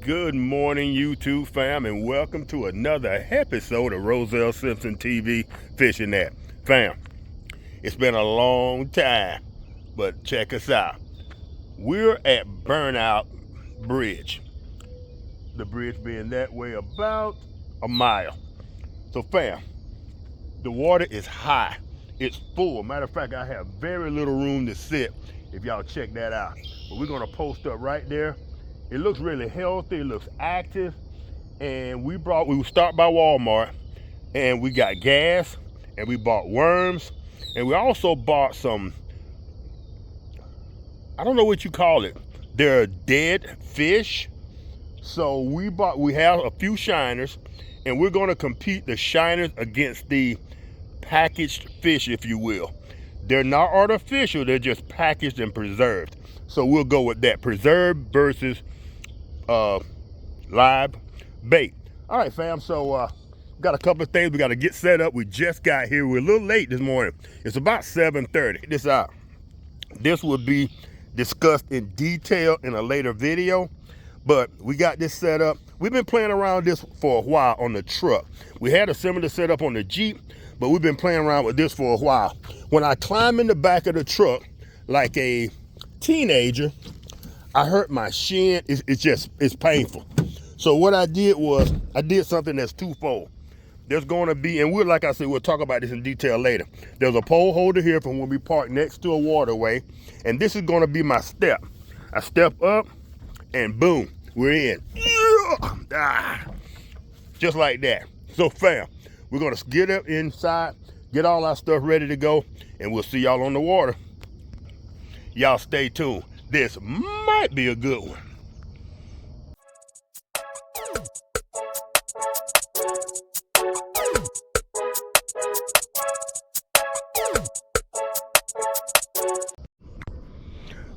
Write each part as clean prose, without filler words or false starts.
Good morning, YouTube fam, and welcome to another episode of Roselle Simpson TV Fishing Net. Fam, it's been a long time, but check us out. We're at Burnout Bridge. The bridge being that way about a mile. So fam, the water is high. It's full. Matter of fact, I have very little room to sit if y'all check that out. But we're gonna post up right there. It looks really healthy, it looks active. And we stopped by Walmart and we got gas and we bought worms and we also bought some, I don't know what you call it. They're dead fish. So we have a few shiners and we're gonna compete the shiners against the packaged fish, if you will. They're not artificial, they're just packaged and preserved. So we'll go with that, preserved versus live bait. All right, fam, so got a couple of things we got to get set up. We just got here. We're a little late this morning. It's about 7:30. This out. This will be discussed in detail in a later video, but we got this set up. We've been playing around this for a while on the truck. We had a similar setup on the Jeep, but we've been playing around with this for a while. When I climb in the back of the truck like a teenager, I hurt my shin. It's painful. So what I did was I did something that's twofold. There's going to be, and like I said, we'll talk about this in detail later. There's a pole holder here from when we park next to a waterway, and this is going to be my step. I step up, and boom, we're in. Just like that. So fam, we're going to get up inside, get all our stuff ready to go, and we'll see y'all on the water. Y'all stay tuned. This might be a good one.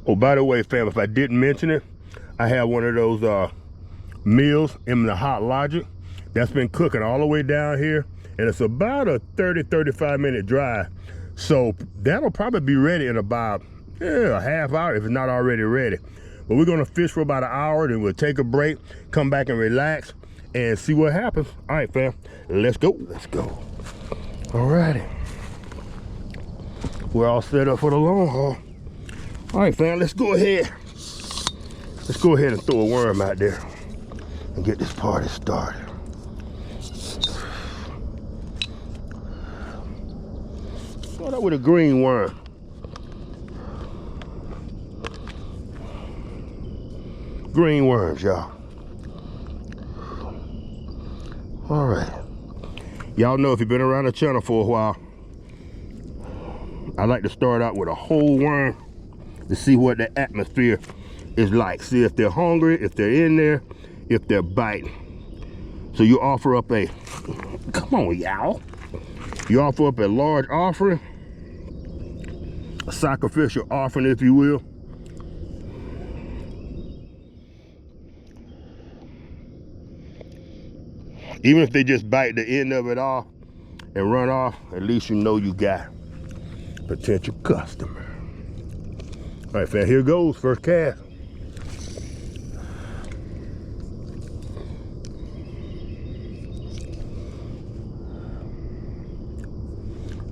Oh, by the way, fam, if I didn't mention it, I have one of those meals in the Hot Logic that's been cooking all the way down here, and it's about a 30-35 minute drive. So that'll probably be ready in about a half hour if it's not already ready. But we're gonna fish for about an hour, then we'll take a break, come back and relax and see what happens. All right, fam, let's go. All righty. We're all set up for the long haul. All right, fam, let's go ahead. Let's go ahead and throw a worm out there and get this party started. Start out with a green worm. Green worms, y'all. All right. Y'all know if you've been around the channel for a while, I like to start out with a whole worm to see what the atmosphere is like. See if they're hungry, if they're in there, if they're biting. So you offer up a, come on, y'all. You offer up a large offering, a sacrificial offering, if you will. Even if they just bite the end of it off and run off, at least you know you got a potential customer. All right, fam, here goes, first cast.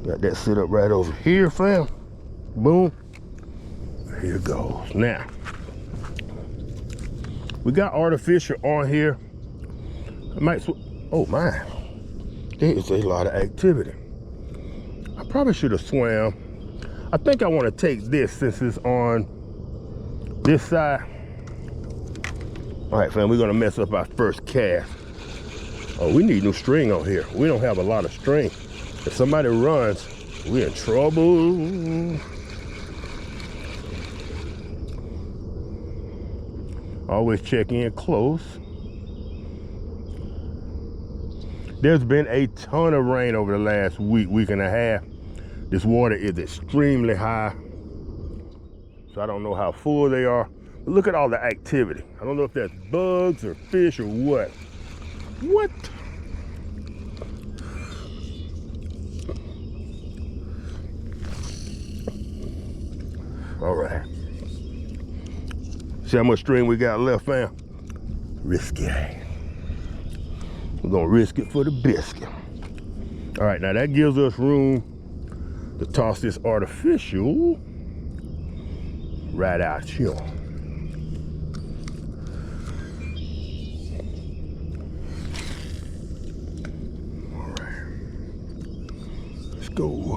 Got that set up right over here, fam. Boom. Here goes. Now, we got artificial on here. I might, oh my, there is a lot of activity. I probably should have swam. I think I want to take this since it's on this side. All right, fam, we're gonna mess up our first cast. Oh, we need new string on here. We don't have a lot of string. If somebody runs, we're in trouble. Always check in close. There's been a ton of rain over the last week and a half. This water is extremely high. So I don't know how full they are. But look at all the activity. I don't know if that's bugs or fish or what. What? All right. See how much string we got left, fam? Risk it. We're gonna risk it for the biscuit. All right, now that gives us room to toss this artificial right out here. All right, let's go.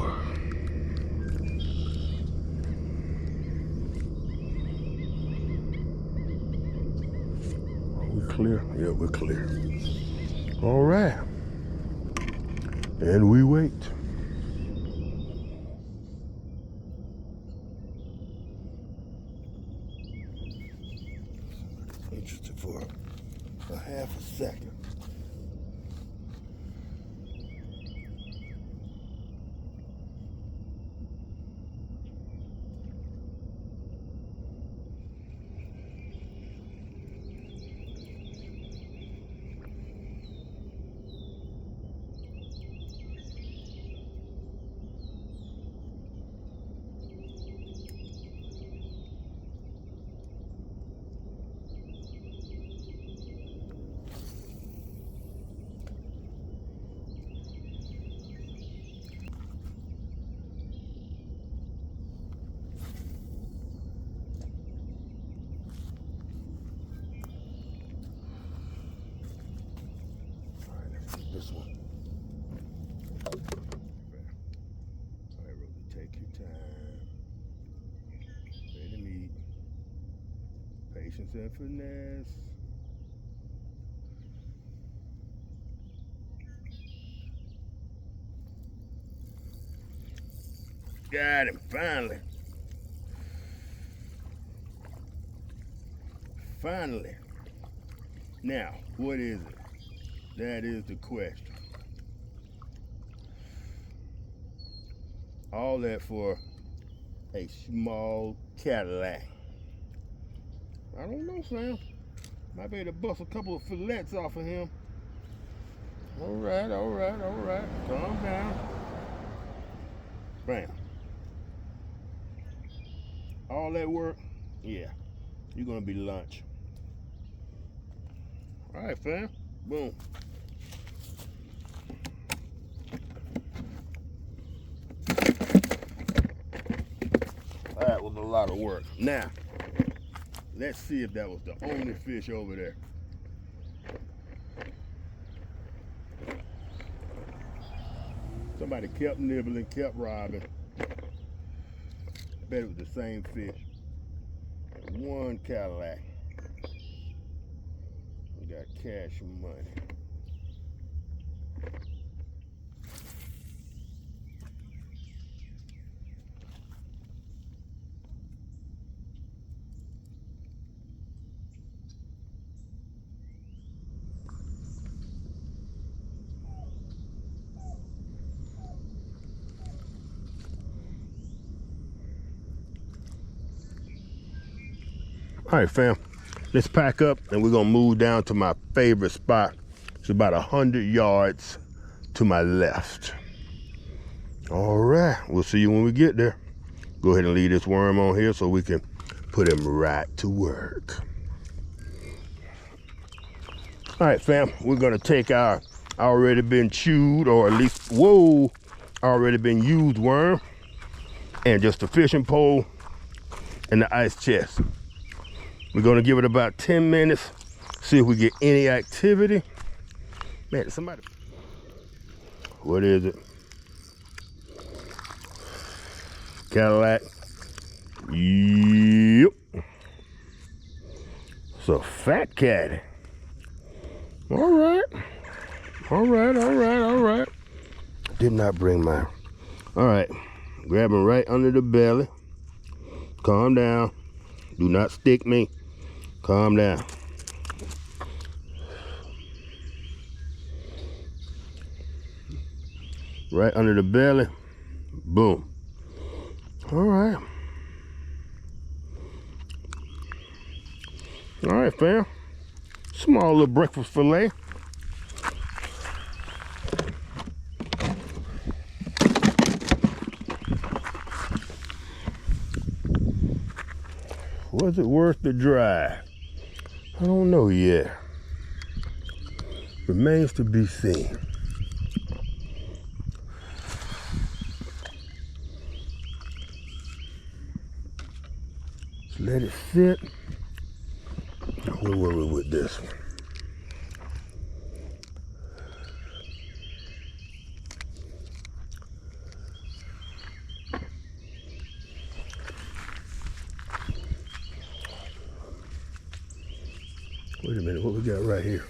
Are we clear? Yeah, we're clear. All right, and we wait. Interested for a half a second. This one. All right, Rosie, take your time. Ready to meet. Patience and finesse. Got him, finally. Finally. Now, what is it? That is the question. All that for a small Cadillac. I don't know, Sam. Might be able to bust a couple of fillets off of him. All right, all right, all right. Calm down. Bam. All that work, yeah. You're gonna be lunch. All right, fam. Boom. That was a lot of work. Now, let's see if that was the only fish over there. Somebody kept nibbling, kept robbing. I bet it was the same fish. One Cadillac. We got cash money. All right, fam, let's pack up and we're gonna move down to my favorite spot. It's about 100 yards to my left. All right, we'll see you when we get there. Go ahead and leave this worm on here so we can put him right to work. All right, fam, we're gonna take our already been chewed, or at least, whoa, already been used worm, and just a fishing pole and the ice chest. We're gonna give it about 10 minutes, see if we get any activity. Man, somebody, what is it? Cadillac. Yep. It's a fat caddy. All right. All right, all right, all right. Did not bring mine. All right, grab him right under the belly. Calm down. Do not stick me. Calm down. Right under the belly. Boom. All right. All right, fam. Small little breakfast fillet. Was it worth the drive? I don't know yet. Remains to be seen. Just let it sit. Where were we with this one? Wait a minute, what we got right here?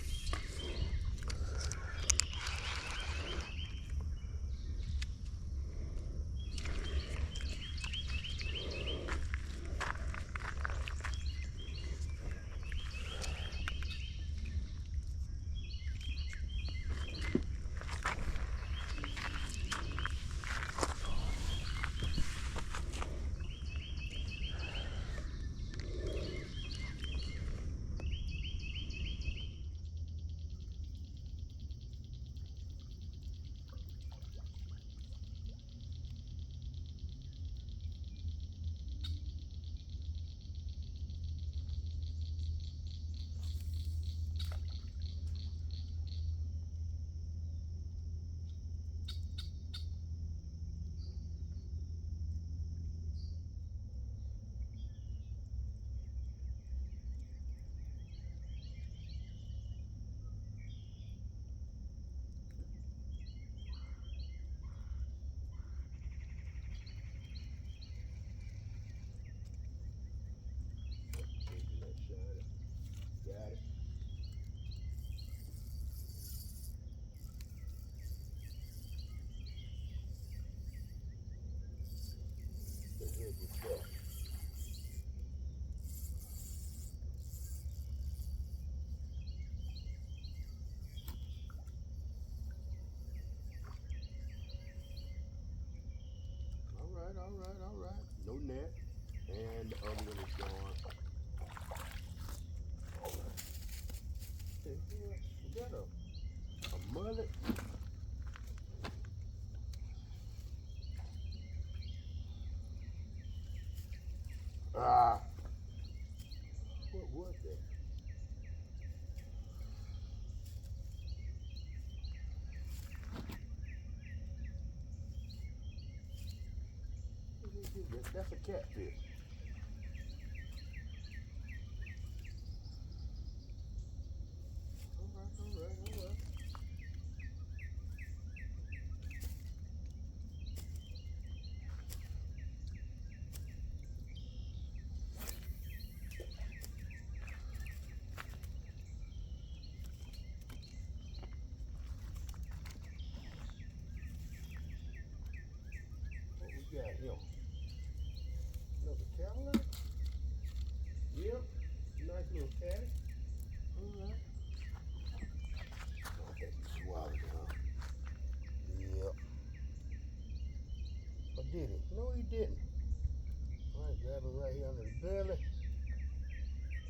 All right. No net. And the other one is gone. All right. We got a mullet. What was that? That's a catfish. All right. What we got here? Another Cadillac? Yep. Nice little caddy. All right. I think he swallowed it, huh? Yep. Or did he? No, he didn't. All right, grab him right here under the belly.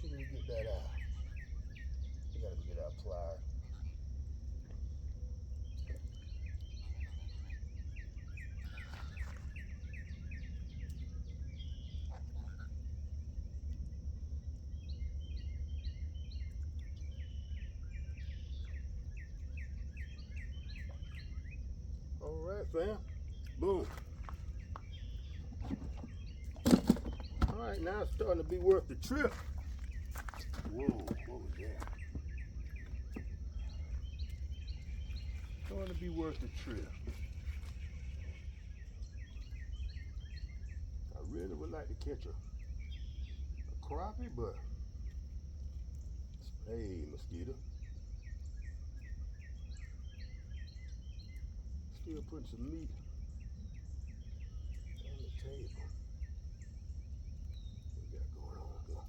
See if we get that out. We gotta get our pliers. All right, fam. Boom. All right, now it's starting to be worth the trip. Whoa, what was that? Starting to be worth the trip. I really would like to catch a crappie, but hey, mosquito. Still putting some meat on the table. What we got going on here?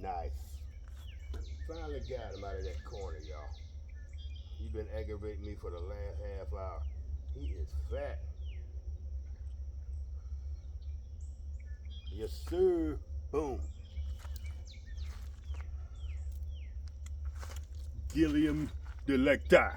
Nice. Finally got him out of that corner, y'all. He's been aggravating me for the last half hour. He is fat. Yes, sir. Boom. Gilliam Delecti.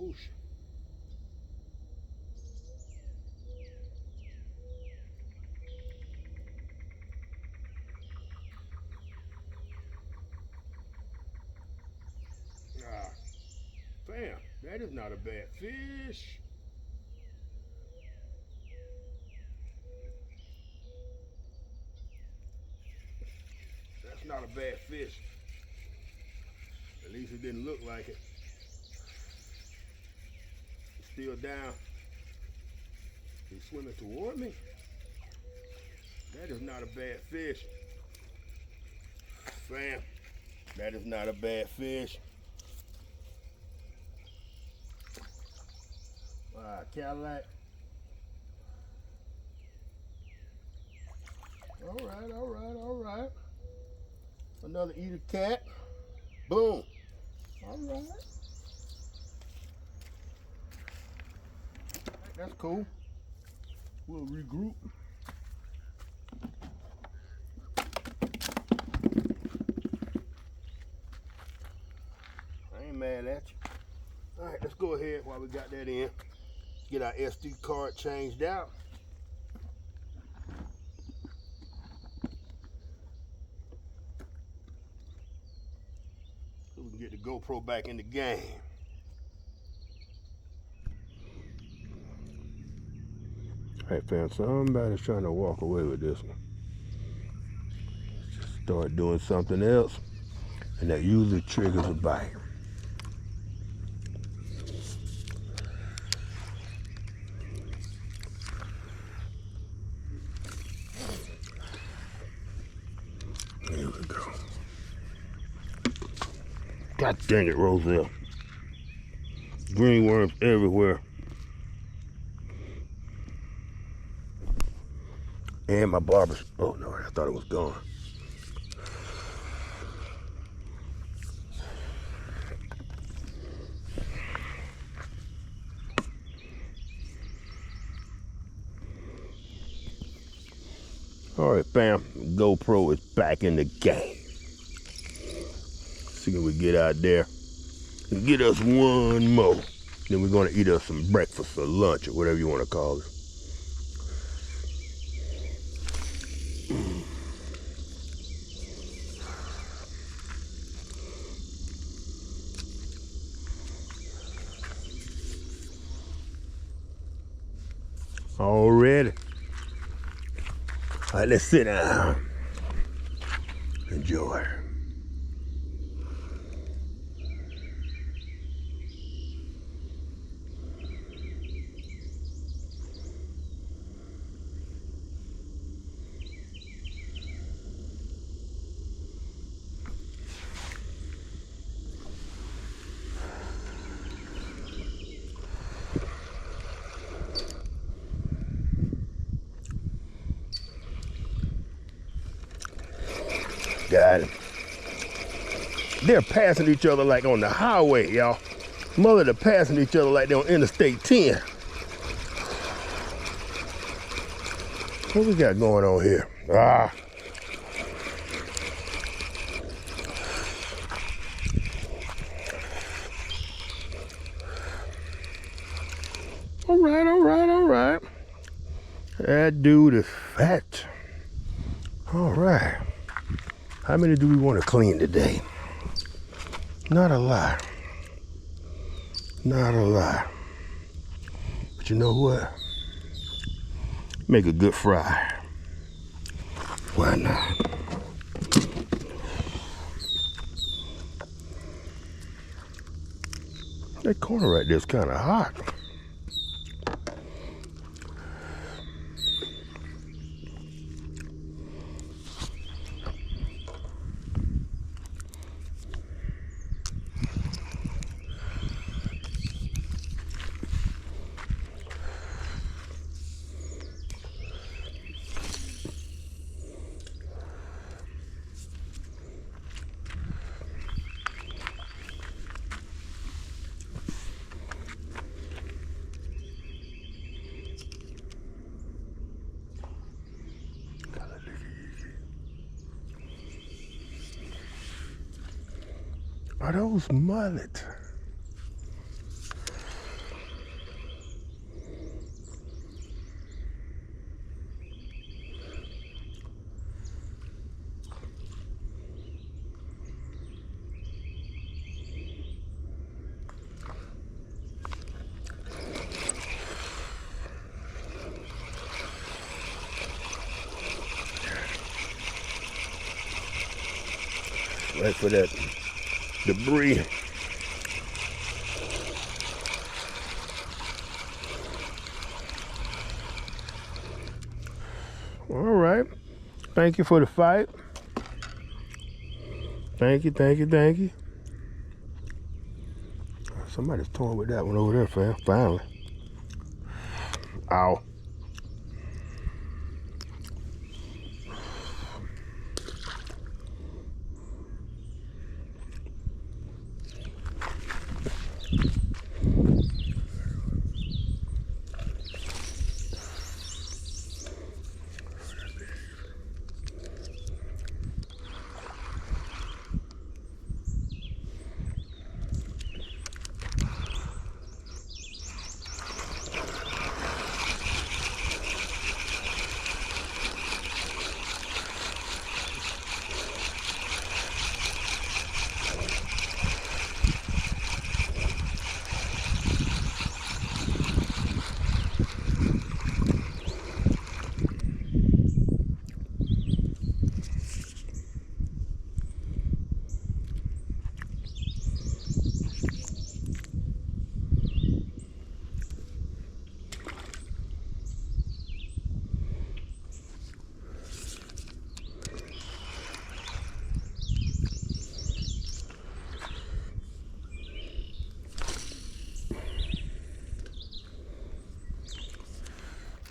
Ocean. Fam, that is not a bad fish. That's not a bad fish. At least it didn't look like it. Still down. He's swimming toward me. That is not a bad fish. Fam, that is not a bad fish. Cadillac. All right, all right, all right. Another eater cat. Boom. All right. That's cool. We'll regroup. I ain't mad at you. All right, let's go ahead while we got that in. Get our SD card changed out. So we can get the GoPro back in the game. Hey fam, somebody's trying to walk away with this one. Just start doing something else, and that usually triggers a bite. Here we go. God dang it, Roselle. Green worms everywhere. And my barber's, oh no, I thought it was gone. All right, fam, GoPro is back in the game. See if we get out there and get us one more. Then we're gonna eat us some breakfast or lunch or whatever you wanna call it. Already. All right, let's sit down. Enjoy. Got it. They're passing each other like on the highway, y'all. Mother, they're passing each other like they're on Interstate 10. What we got going on here? All right, all right, all right. That dude is fat. All right. How many do we want to clean today? Not a lot. Not a lot. But you know what? Make a good fry. Why not? That corner right there is kind of hot. Are those mullet? Right for that debris. All right. Thank you for the fight. Thank you, thank you, thank you. Somebody's torn with that one over there, fam. Finally. Ow.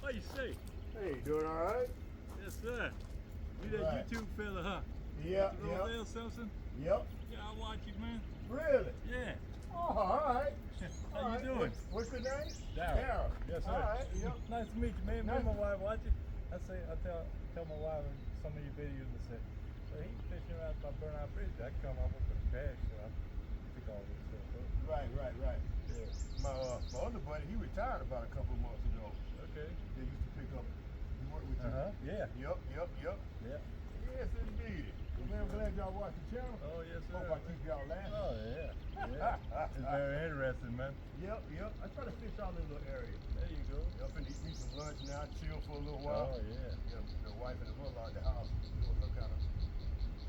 What you say? Hey, you doing all right? Yes, sir. You that Right. YouTube fella, huh? Yeah, Roselle Simpson? Yep. Yeah, I watch you, man. Really? Yeah. Oh, all right. How you doing? What's your name? Darryl. Yes, sir. All right. Yep. Nice to meet you, man. Me Nice. and my wife watch it. I tell my wife in some of your videos, I said, well, he's fishing around my Burnout Bridge. I come up with some cash, so I took all this stuff. Right. Yeah. My other buddy, he retired about a couple of months ago. Okay. They used to pick up. He worked with you. Yeah. Yep. Yeah. Yes, indeed. Well, man, I'm glad y'all watch the channel. Oh, yes, sir. Hope I keep y'all laughing. Oh, yeah. It's very interesting, man. Yep. I try to fish out in a little area. There you go. Up and eat some lunch now, chill for a little while. Oh, yeah. The wife and the mother at the house doing some kind of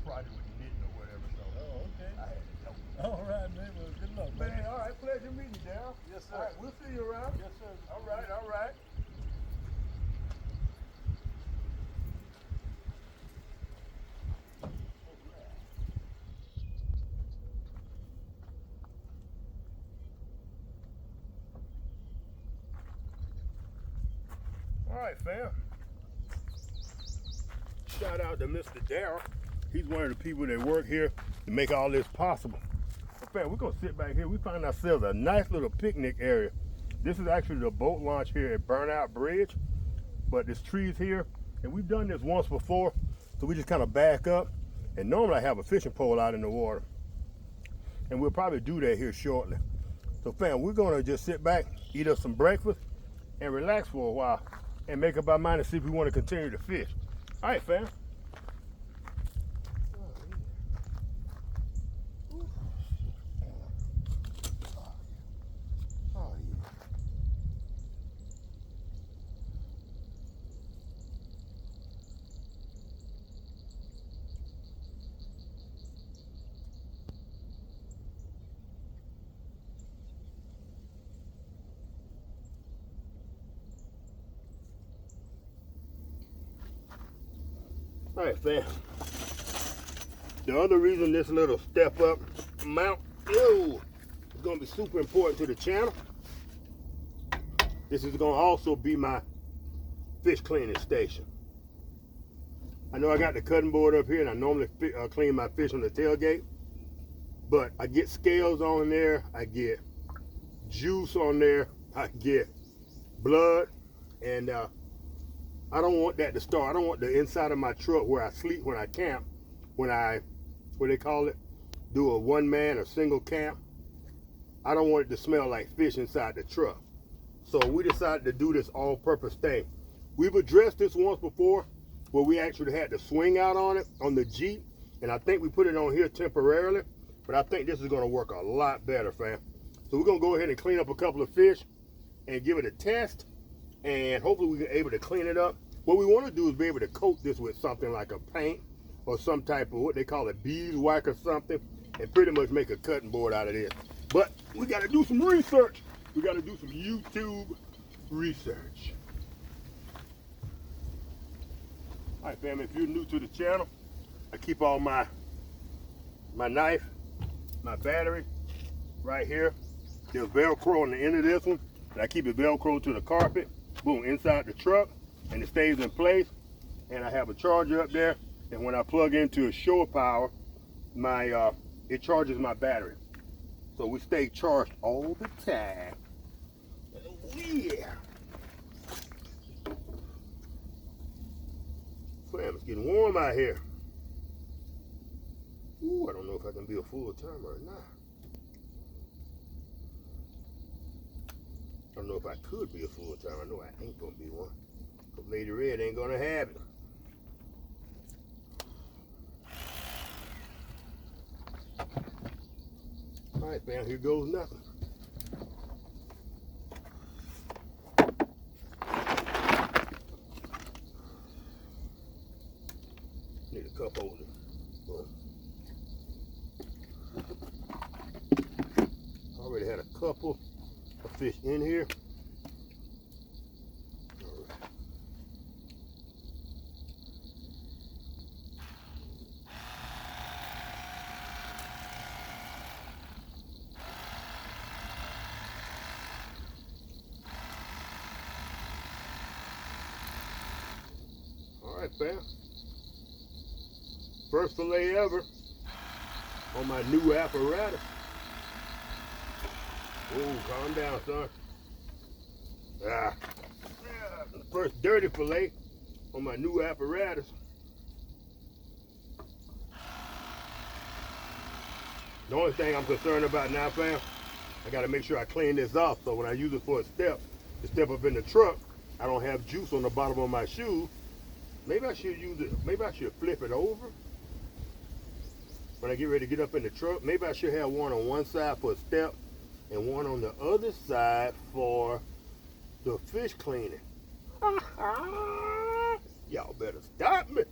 project with knitting or whatever. So Oh, okay. I had to help. All right, man. Well, good luck, man. Man, all right, pleasure meeting you, Darryl. Yes, sir. All right, we'll see you around. Yes, sir. All right. All right, fam. Shout out to Mr. Darryl. He's one of the people that work here to make all this possible. So, fam, we're gonna sit back here. We find ourselves a nice little picnic area. This is actually the boat launch here at Burnout Bridge, but there's trees here, and we've done this once before, so we just kind of back up. And normally I have a fishing pole out in the water, and we'll probably do that here shortly. So, fam, we're gonna just sit back, eat up some breakfast, and relax for a while. and make up our mind and see if we want to continue to fish. All right, fam. Oh, yeah. All right, fam. The other reason this little step up mount is going to be super important to the channel. This is going to also be my fish cleaning station. I know I got the cutting board up here, and I normally clean my fish on the tailgate, but I get scales on there, I get juice on there, I get blood, and I don't want that to start. I don't want the inside of my truck where I sleep when I camp, when I, what they call it, do a one-man or single camp. I don't want it to smell like fish inside the truck. So we decided to do this all-purpose thing. We've addressed this once before, where we actually had the swing out on it, on the Jeep, and I think we put it on here temporarily, but I think this is gonna work a lot better, fam. So we're gonna go ahead and clean up a couple of fish and give it a test, and hopefully we can able to clean it up. What we wanna do is be able to coat this with something like a paint or some type of what they call a beeswax or something, and pretty much make a cutting board out of this. But we gotta do some research. We gotta do some YouTube research. All right, fam, if you're new to the channel, I keep all my knife, my battery right here. There's Velcro on the end of this one, and I keep it Velcro to the carpet, boom, inside the truck, and it stays in place. And I have a charger up there, and when I plug into a shore power, it charges my battery. So we stay charged all the time. Yeah. Fam, it's getting warm out here. Ooh, I don't know if I can be a full timer or not. I don't know if I could be a full timer. I know I ain't gonna be one. But Lady Red ain't gonna have it. All right, fam, here goes nothing. Need a cup holder. Boom. Already had a couple of fish in here. All right. All right, fam. First fillet ever on my new apparatus. Oh, calm down, son. First dirty fillet on my new apparatus. The only thing I'm concerned about now, fam, I gotta make sure I clean this off so when I use it for a step, to step up in the truck, I don't have juice on the bottom of my shoe. Maybe I should use it, maybe I should flip it over when I get ready to get up in the truck. Maybe I should have one on one side for a step and one on the other side for the fish cleaning. Y'all better stop me.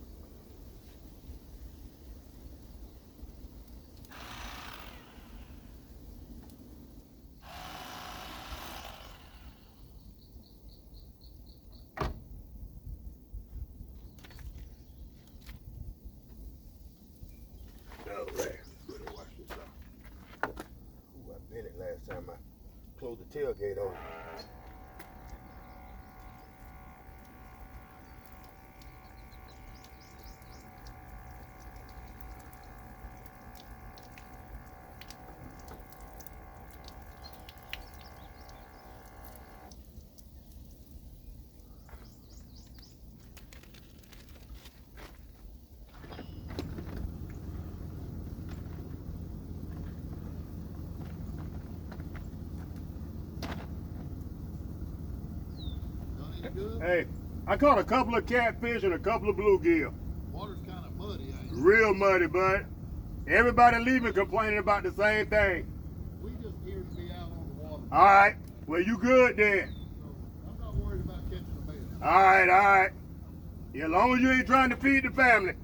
All right, let's wash this off. Ooh, I bent it last time I closed the tailgate on it. Hey, I caught a couple of catfish and a couple of bluegill. Water's kind of muddy, ain't it? Real muddy, bud. Everybody leaving complaining about the same thing. We just here to be out on the water. All right. Well, you good then. So I'm not worried about catching a fish. All right, all right. Yeah, as long as you ain't trying to feed the family.